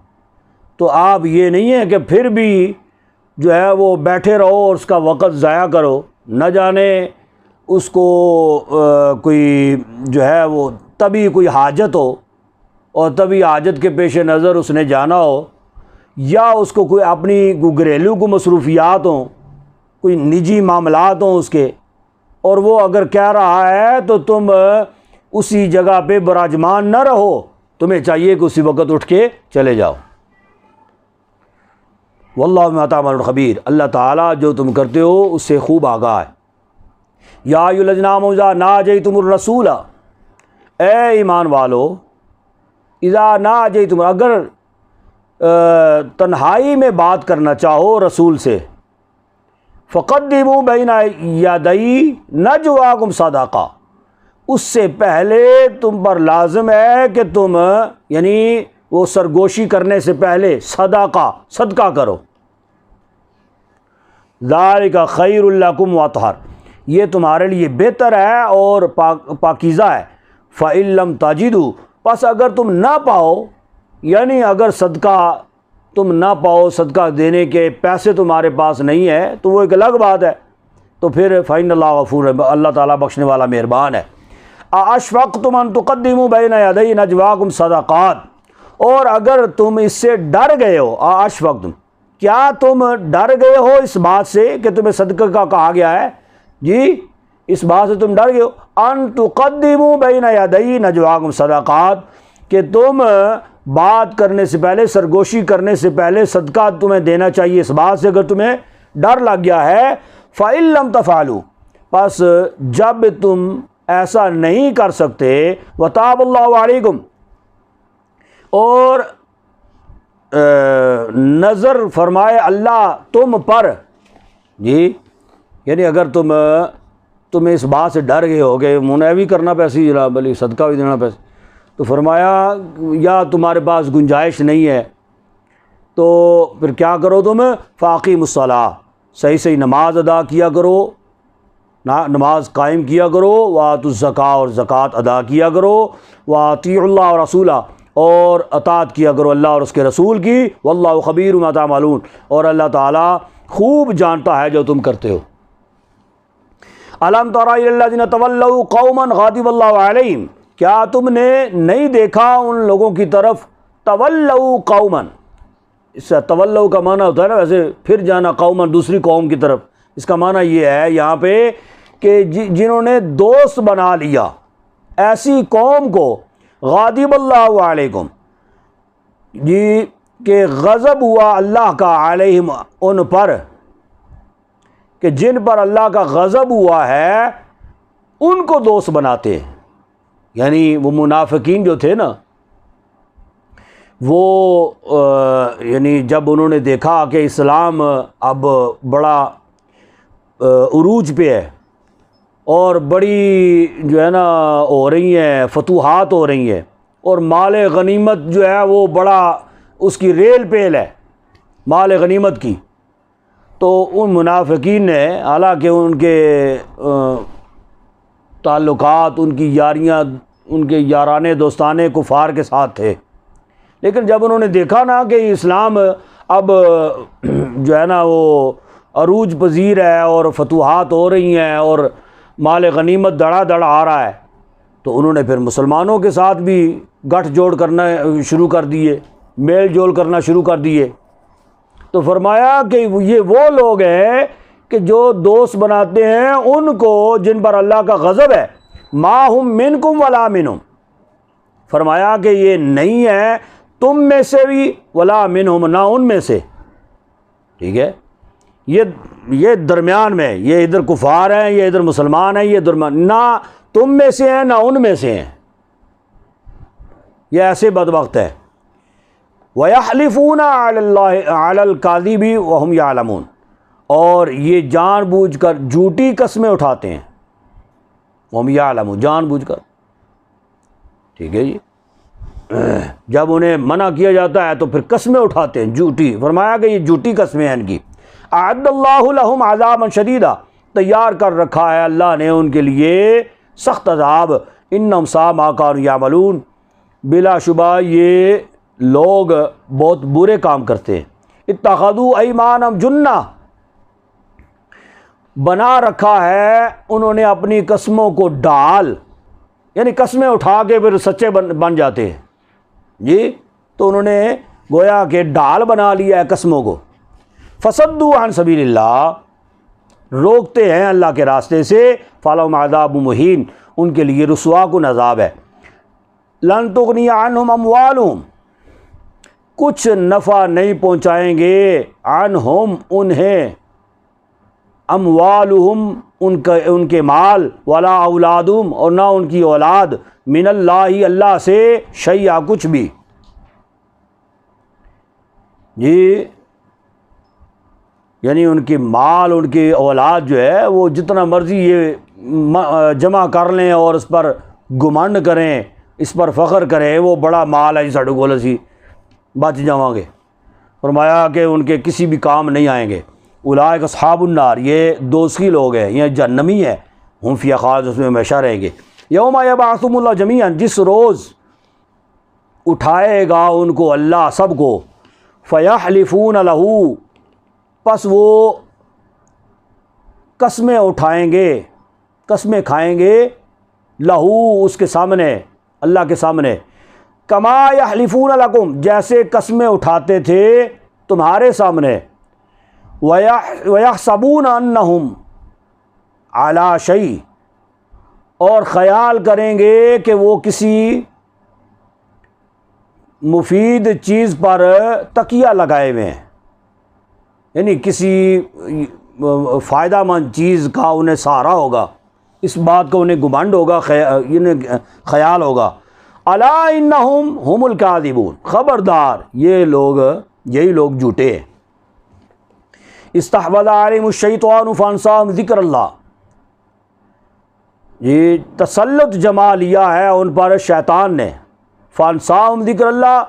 تو آپ یہ نہیں ہے کہ پھر بھی جو ہے وہ بیٹھے رہو اور اس کا وقت ضائع کرو، نہ جانے اس کو کوئی جو ہے وہ تبھی کوئی حاجت ہو اور تبھی حاجت کے پیش نظر اس نے جانا ہو، یا اس کو کوئی اپنی گھریلو کو مصروفیات ہوں، کوئی نجی معاملات ہوں اس کے، اور وہ اگر کہہ رہا ہے تو تم اسی جگہ پہ براجمان نہ رہو، تمہیں چاہیے کہ اسی وقت اٹھ کے چلے جاؤ۔ واللہ بما تعملون خبیر، اللہ تعالیٰ جو تم کرتے ہو اس سے خوب آگاہ ہے۔ یا ایھا الذین آمنوا اذا ناجیتم الرسول، اے ایمان والو اذا ناجیتم، اگر تنہائی میں بات کرنا چاہو رسول سے، فقدموا بین یدی نجواکم صدقہ، اس سے پہلے تم پر لازم ہے کہ تم یعنی وہ سرگوشی کرنے سے پہلے صدقہ کرو۔ ذالک خیر لکم واطہر، یہ تمہارے لیے بہتر ہے اور پاکیزہ ہے۔ فَإِن لَّمْ تَجِدُوا، پس اگر تم نہ پاؤ، یعنی اگر صدقہ تم نہ پاؤ، صدقہ دینے کے پیسے تمہارے پاس نہیں ہے، تو وہ ایک الگ بات ہے، تو پھر فَإِنَّ اللَّهَ غَفُورٌ، اللہ تعالیٰ بخشنے والا مہربان ہے۔ اَأَشْفَقْتُمْ أَن تُقَدِّمُوا بَيْنَ يَدَيْ نَجْوَاكُمْ صَدَقَاتٍ، اور اگر تم اس سے ڈر گئے ہو، اَأَشْفَقْتُمْ، کیا تم ڈر گئے ہو اس بات سے کہ تمہیں صدقہ کا کہا گیا ہے، جی اس بات سے تم ڈر گئے ہو، ان تقدموا بین یدی نجواکم صدقات، کہ تم بات کرنے سے پہلے، سرگوشی کرنے سے پہلے صدقہ تمہیں دینا چاہیے، اس بات سے اگر تمہیں ڈر لگ گیا ہے۔ فَإِن لَّمْ تَفْعَلُوا، پس جب تم ایسا نہیں کر سکتے، وَتَابَ اللَّهُ عَلَيْكُمْ، اور نظر فرمائے اللہ تم پر، جی یعنی اگر تمہیں اس بات سے ڈر گئے ہو گئے منع بھی کرنا پیسے جناب علی صدقہ بھی دینا پیسے، تو فرمایا یا تمہارے پاس گنجائش نہیں ہے تو پھر کیا کرو تم، فاقیم الصلاۃ، صحیح نماز ادا کیا کرو، نماز قائم کیا کرو، وآتوا الزکاۃ، اور زکوٰۃ ادا کیا کرو، واطیعوا اللہ ورسولہ، اور اطاعت کیا کرو اللہ اور اس کے رسول کی، واللہ خبیر بما تعملون، اور اللہ تعالیٰ خوب جانتا ہے جو تم کرتے ہو۔ الم تر الی الذین تولوا قوما غضب اللہ علیہم، کیا تم نے نہیں دیکھا ان لوگوں کی طرف، تولوا قوما، اس سے تولوا کا معنی ہوتا ہے نا ویسے پھر جانا، قوما دوسری قوم کی طرف، اس کا معنی یہ ہے یہاں پہ کہ جنہوں نے دوست بنا لیا ایسی قوم کو، غاضب اللہ علیکم، جی کہ غضب ہوا اللہ کا، علیہم ان پر، کہ جن پر اللہ کا غضب ہوا ہے ان کو دوست بناتے ہیں، یعنی وہ منافقین جو تھے نا، وہ یعنی جب انہوں نے دیکھا کہ اسلام اب بڑا عروج پہ ہے اور بڑی جو ہے نا ہو رہی ہیں فتوحات ہو رہی ہیں، اور مال غنیمت جو ہے وہ بڑا اس کی ریل پیل ہے مال غنیمت کی، تو ان منافقین نے، حالانکہ ان کے تعلقات، ان کی یاریاں، ان کے یارانے دوستانے کفار کے ساتھ تھے، لیکن جب انہوں نے دیکھا نا کہ اسلام اب جو ہے نا وہ عروج پذیر ہے اور فتوحات ہو رہی ہیں اور مال غنیمت دڑا دڑ آ رہا ہے، تو انہوں نے پھر مسلمانوں کے ساتھ بھی گٹھ جوڑ کرنا شروع کر دیے، میل جول کرنا شروع کر دیے۔ تو فرمایا کہ یہ وہ لوگ ہیں کہ جو دوست بناتے ہیں ان کو جن پر اللہ کا غضب ہے، ما ہم منکم ولا منہم، فرمایا کہ یہ نہیں ہے تم میں سے بھی، ولا منہم، نہ ان میں سے، ٹھیک ہے، یہ درمیان میں، یہ ادھر کفار ہیں، یہ ادھر مسلمان ہیں، یہ درمیان، نہ تم میں سے ہیں نہ ان میں سے ہیں، یہ ایسے بدبخت ہے۔ وَيَحْلِفُونَ عَلَى الْكَاذِبِ وَهُمْ يَعْلَمُونَ، اور یہ جان بوجھ کر جھوٹی قسمیں اٹھاتے ہیں، وَهُمْ يَعْلَمُونَ، جان بوجھ کر، ٹھیک ہے جی، جب انہیں منع کیا جاتا ہے تو پھر قسمیں اٹھاتے ہیں جھوٹی، فرمایا کہ یہ جھوٹی قسمیں ہیں ان کی۔ اعد اللہ لہم عذابا شدیدا، تیار کر رکھا ہے اللہ نے ان کے لیے سخت عذاب، انہم ساء ما کانوا یعملون، بلا شبہ یہ لوگ بہت برے کام کرتے ہیں۔ اتخذوا ایمانہم جنہ، بنا رکھا ہے انہوں نے اپنی قسموں کو ڈال، یعنی قسمیں اٹھا کے پھر سچے بن جاتے ہیں جی، تو انہوں نے گویا کہ ڈال بنا لیا ہے قسموں کو۔ فصدوا عن سبیل اللہ، روکتے ہیں اللہ کے راستے سے، فلہم عذاب مہین، ان کے لیے رسوا کن عذاب ہے۔ لن تغنی عنہم اموالہم، کچھ نفع نہیں پہنچائیں گے، عنہم انہیں، اموالہم ان کے مال، ولا اولادہم اور نہ ان کی اولاد، من اللہ اللہ سے، شیئا کچھ بھی، جی یعنی ان کی مال، ان کی اولاد جو ہے وہ جتنا مرضی یہ جمع کر لیں اور اس پر گمنڈ کریں، اس پر فخر کریں، وہ بڑا مال ہے ساڈے کول، اسی بچ جاواں گے، فرمایا کہ ان کے کسی بھی کام نہیں آئیں گے۔ اولئک اصحاب النار، یہ دوزخی لوگ ہیں، یہ جہنمی ہے، ہم فیہا خالدون، اس میں ہمیشہ رہیں گے۔ یوم یبعثہم اللہ جمیعا، جس روز اٹھائے گا ان کو اللہ سب کو، فیحلفون لہ، پس وہ قسمیں اٹھائیں گے، قسمیں کھائیں گے، لہو اس کے سامنے، اللہ کے سامنے، کما یحلفون لکم، جیسے قسمیں اٹھاتے تھے تمہارے سامنے، وَيَحْسَبُونَ أَنَّهُمْ عَلَى شَيْءٍ، اور خیال کریں گے کہ وہ کسی مفید چیز پر تکیہ لگائے ہوئے ہیں، یعنی کسی فائدہ مند چیز کا انہیں سہارا ہوگا، اس بات کا انہیں گمنڈ ہوگا، انہیں خیال ہوگا، الا انہم ہم الکاذبون، خبردار یہ لوگ، یہی لوگ جھوٹے ہیں۔ استحوذ علیہم الشیطان فانساہم ذکر اللہ، یہ تسلط جما لیا ہے ان پر شیطان نے، فانساہم ذکر اللہ،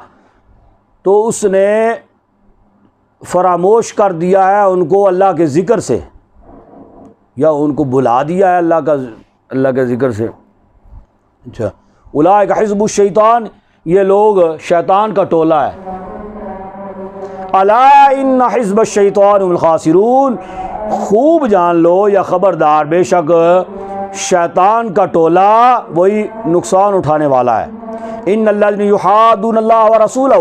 تو اس نے فراموش کر دیا ہے ان کو اللہ کے ذکر سے، یا ان کو بلا دیا ہے اللہ کے ذکر سے۔ اچھا، اولئک حزب الشیطان، یہ لوگ شیطان کا ٹولہ ہے۔ الا ان حزب الشیطان هم الخاسرون، خوب جان لو یا خبردار، بے شک شیطان کا ٹولہ وہی نقصان اٹھانے والا ہے۔ ان الذین یحادون اللہ ورسولہ،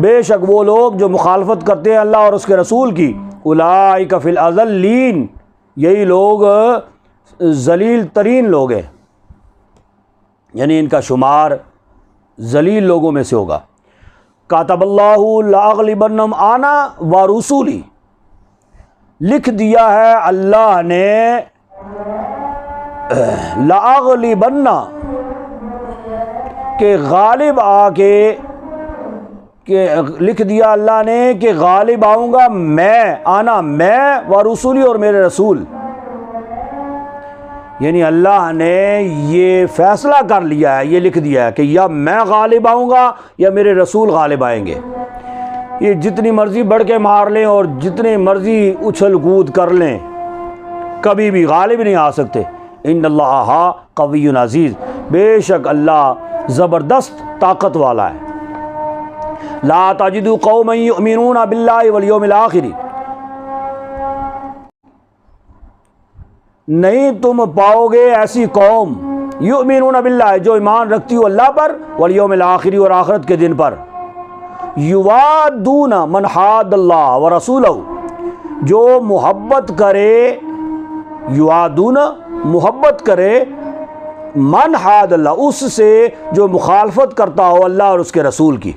بے شک وہ لوگ جو مخالفت کرتے ہیں اللہ اور اس کے رسول کی، اولئک فی الاذلین، یہی لوگ ذلیل ترین لوگ ہیں، یعنی ان کا شمار ذلیل لوگوں میں سے ہوگا۔ کاتب اللہ لاغلبن انا ورسولی، لکھ دیا ہے اللہ نے، لاغلبن، کہ غالب آ کے، کہ لکھ دیا اللہ نے کہ غالب آؤں گا میں، آنا میں، ورسولی، اور میرے رسول، یعنی اللہ نے یہ فیصلہ کر لیا ہے، یہ لکھ دیا ہے کہ یا میں غالب آؤں گا یا میرے رسول غالب آئیں گے۔ یہ جتنی مرضی بڑھ کے مار لیں اور جتنی مرضی اچھل کود کر لیں، کبھی بھی غالب نہیں آ سکتے۔ ان اللہ قوی عزیز، بے شک اللہ زبردست طاقت والا ہے۔ لا تجد قوما یؤمنون باللہ والیوم الآخر، نہیں تم پاؤ گے ایسی قوم، یؤمنون باللہ، جو ایمان رکھتی ہو اللہ پر، والیوم الآخر، اور آخرت کے دن پر، یوادون من حاد اللہ ورسولہ، جو محبت کرے، یوادون محبت کرے، من حاد اللہ، اس سے جو مخالفت کرتا ہو اللہ اور اس کے رسول کی،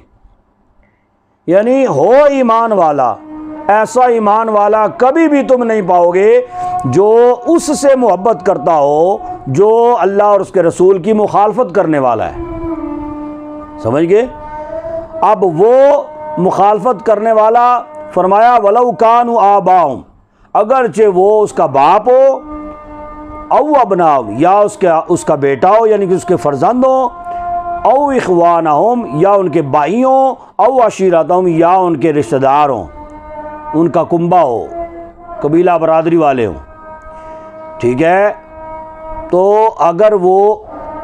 یعنی ہو ایمان والا، ایسا ایمان والا کبھی بھی تم نہیں پاؤ گے جو اس سے محبت کرتا ہو جو اللہ اور اس کے رسول کی مخالفت کرنے والا ہے۔ سمجھ گئے؟ اب وہ مخالفت کرنے والا، فرمایا ولو کانوا آباؤہم، اگرچہ وہ اس کا باپ ہو، او ابناؤہم، یا اس کا بیٹا ہو، یعنی کہ اس کے فرزند ہو، او اخوانہم، یا ان کے بھائی ہوں، او عشیرتہم، یا ان کے رشتہ دار ہوں، ان کا کنبہ ہو، قبیلہ برادری والے ہوں، ٹھیک ہے؟ تو اگر وہ،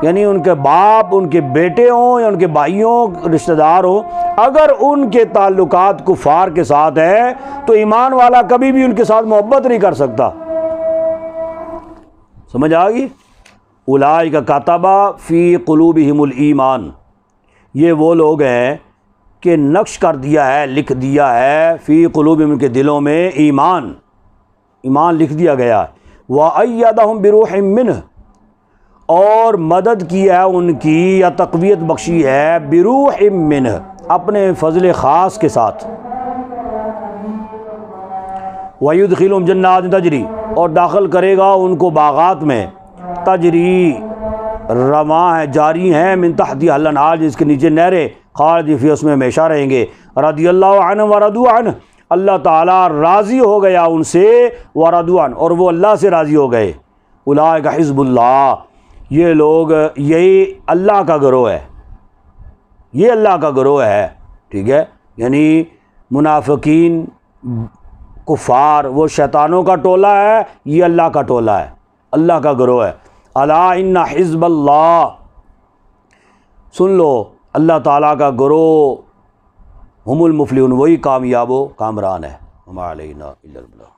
یعنی ان کے باپ، ان کے بیٹے ہوں یا ان کے بھائی ہوں، رشتہ دار ہوں، اگر ان کے تعلقات کفار کے ساتھ ہیں تو ایمان والا کبھی بھی ان کے ساتھ محبت نہیں کر سکتا۔ سمجھ آ گئی؟ اولئک کتب فی قلوبہم الایمان، یہ وہ لوگ ہیں کہ نقش کر دیا ہے، لکھ دیا ہے، فی قلوبہم، کے دلوں میں ایمان لکھ دیا گیا ہے۔ وَأَيَّدَهُمْ بِرُوحٍ مِّنْهُ، اور مدد کی ہے ان کی، یا تقویت بخشی ہے، بِرُوحٍ مِّنْهُ، اپنے فضل خاص کے ساتھ۔ وَيُدْخِلُهُمْ جَنَّاتٍ تَجْرِی، اور داخل کرے گا ان کو باغات میں، تجری، رواں ہے، جاری ہیں، من تحتہا الانہار، جس کے نیچے نہریں، خالدین فیہا، اس میں ہمیشہ رہیں گے۔ رضی اللہ عنہ ورضوا عنہ، اللہ تعالیٰ راضی ہو گیا ان سے، ورضوا عنہ، اور وہ اللہ سے راضی ہو گئے۔ اولئک حزب اللہ، یہ لوگ، یہی اللہ کا گروہ ہے، یہ اللہ کا گروہ ہے، ٹھیک ہے؟ یعنی منافقین، کفار، وہ شیطانوں کا ٹولہ ہے، یہ اللہ کا ٹولہ ہے، اللہ کا گروہ ہے۔ الا ان حزب اللہ، سن لو اللہ تعالیٰ کا گروہ، ہم المفلحون، وہی کامیاب و کامران ہے۔ وما علینا الا البلاغ۔